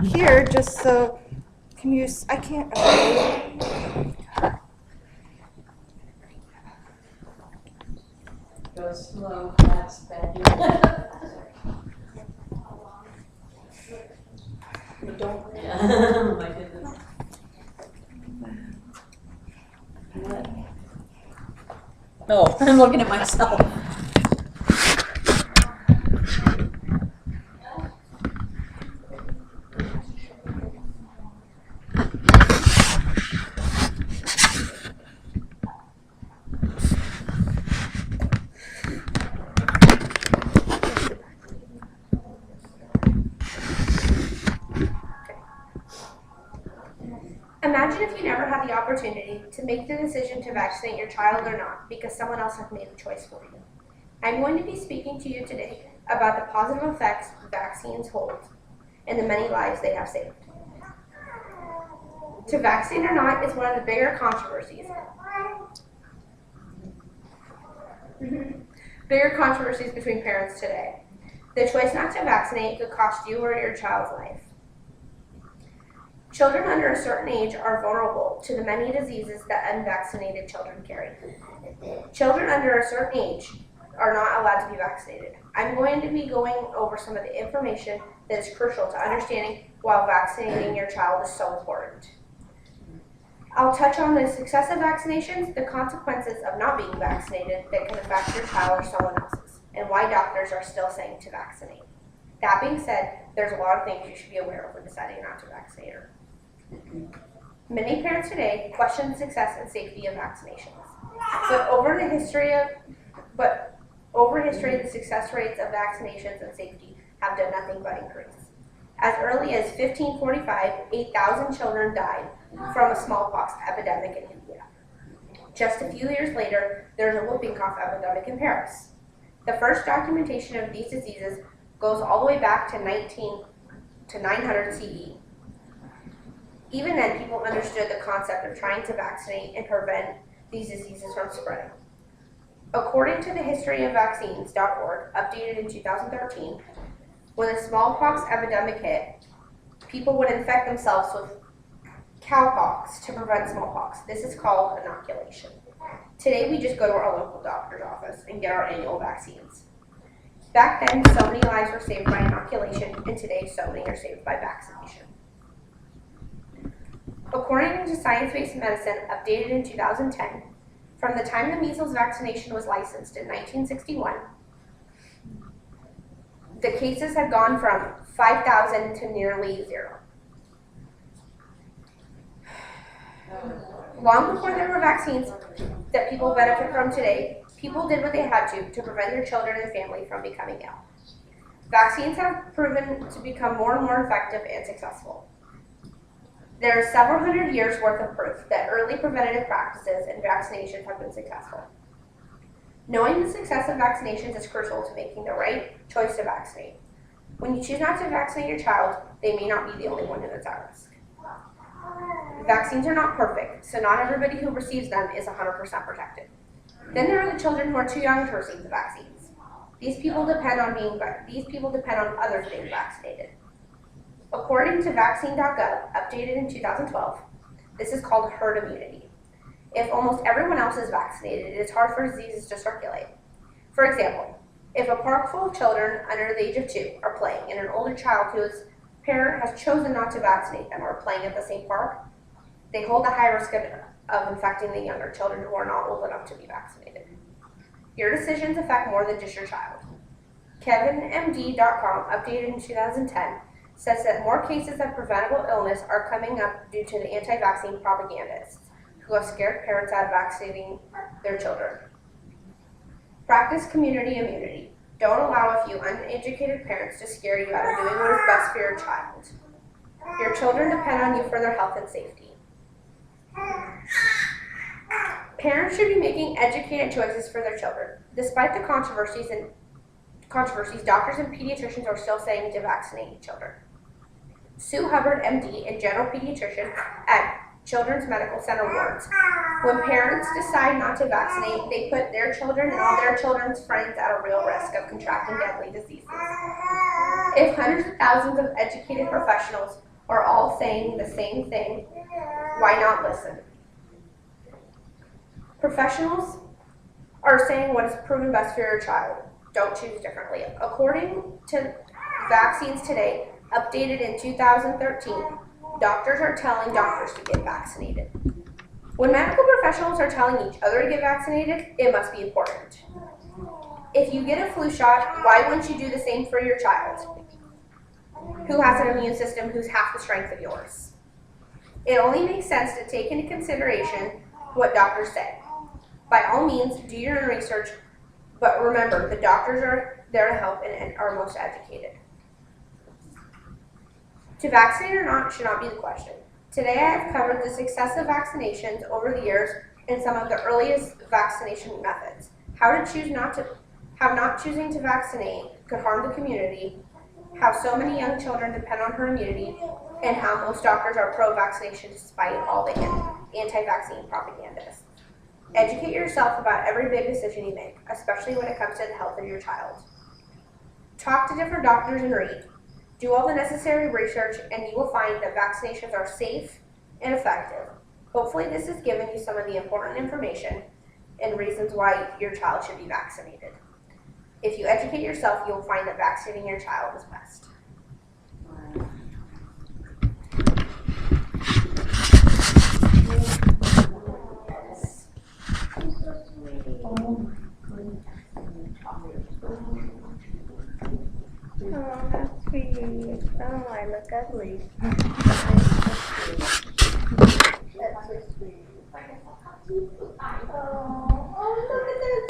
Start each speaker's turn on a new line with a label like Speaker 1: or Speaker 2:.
Speaker 1: here just so, can you, I can't.
Speaker 2: Go slow, fast, bend. But don't. Oh my goodness. What? Oh, I'm looking at myself.
Speaker 3: Imagine if you never had the opportunity to make the decision to vaccinate your child or not because someone else has made the choice for you. I'm going to be speaking to you today about the positive effects vaccines hold and the many lives they have saved. To vaccinate or not is one of the bigger controversies. Bigger controversies between parents today. The choice not to vaccinate could cost you or your child's life. Children under a certain age are vulnerable to the many diseases that unvaccinated children carry. Children under a certain age are not allowed to be vaccinated. I'm going to be going over some of the information that is crucial to understanding why vaccinating your child is so important. I'll touch on the success of vaccinations, the consequences of not being vaccinated that can affect your child or someone else's, and why doctors are still saying to vaccinate. That being said, there's a lot of things you should be aware of when deciding not to vaccinate her. Many parents today question the success and safety of vaccinations, but over history, the success rates of vaccinations and safety have done nothing but increase. As early as 1545, 8,000 children died from a smallpox epidemic in India. Just a few years later, there's a whooping cough epidemic in Paris. The first documentation of these diseases goes all the way back to 900 CE. Even then, people understood the concept of trying to vaccinate and prevent these diseases from spreading. According to the historyofvaccines.org, updated in 2013, when the smallpox epidemic hit, people would infect themselves with cowpox to prevent smallpox. This is called inoculation. Today, we just go to our local doctor's office and get our annual vaccines. Back then, so many lives were saved by inoculation, and today, so many are saved by vaccination. According to Science-Based Medicine, updated in 2010, from the time the measles vaccination was licensed in 1961, the cases had gone from 5,000 to nearly zero. Long before there were vaccines that people benefit from today, people did what they had to prevent their children and family from becoming ill. Vaccines have proven to become more and more effective and successful. There are several hundred years worth of proof that early preventative practices and vaccinations have been successful. Knowing the success of vaccinations is crucial to making the right choice to vaccinate. When you choose not to vaccinate your child, they may not be the only one who is at risk. Vaccines are not perfect, so not everybody who receives them is 100% protected. Then there are the children who are too young to receive the vaccines. These people depend on others being vaccinated. According to vaccine.gov, updated in 2012, this is called herd immunity. If almost everyone else is vaccinated, it is hard for diseases to circulate. For example, if a park full of children under the age of 2 are playing and an older child whose parent has chosen not to vaccinate them are playing at the same park, they hold a high risk of infecting the younger children who are not old enough to be vaccinated. Your decisions affect more than just your child. KevinMD.com, updated in 2010, says that more cases of preventable illness are coming up due to the anti-vaccine propagandists who have scared parents out of vaccinating their children. Practice community immunity. Don't allow a few uneducated parents to scare you out of doing what is best for your child. Your children depend on you for their health and safety. Parents should be making educated choices for their children. Despite the controversies, doctors and pediatricians are still saying to vaccinate children. Sue Hubbard, MD, a general pediatrician at Children's Medical Center warns, when parents decide not to vaccinate, they put their children and all their children's friends at a real risk of contracting deadly diseases. If hundreds of thousands of educated professionals are all saying the same thing, why not listen? Professionals are saying what is proven best for your child. Don't choose differently. According to Vaccines Today, updated in 2013, doctors are telling doctors to get vaccinated. When medical professionals are telling each other to get vaccinated, it must be important. If you get a flu shot, why wouldn't you do the same for your child, who has an immune system who's half the strength of yours? It only makes sense to take into consideration what doctors say. By all means, do your own research, but remember, the doctors are there to help and are most educated. To vaccinate or not should not be the question. Today I have covered the success of vaccinations over the years and some of the earliest vaccination methods. How not choosing to vaccinate could harm the community, how so many young children depend on herd immunity, and how most doctors are pro-vaccination despite all the anti-vaccine propagandists. Educate yourself about every big decision you make, especially when it comes to the health of your child. Talk to different doctors and read. Do all the necessary research and you will find that vaccinations are safe and effective. Hopefully this has given you some of the important information and reasons why your child should be vaccinated. If you educate yourself, you'll find that vaccinating your child is best.
Speaker 1: Oh, that's sweet. Oh, I look ugly.
Speaker 2: That's so sweet.
Speaker 1: Oh, look at this.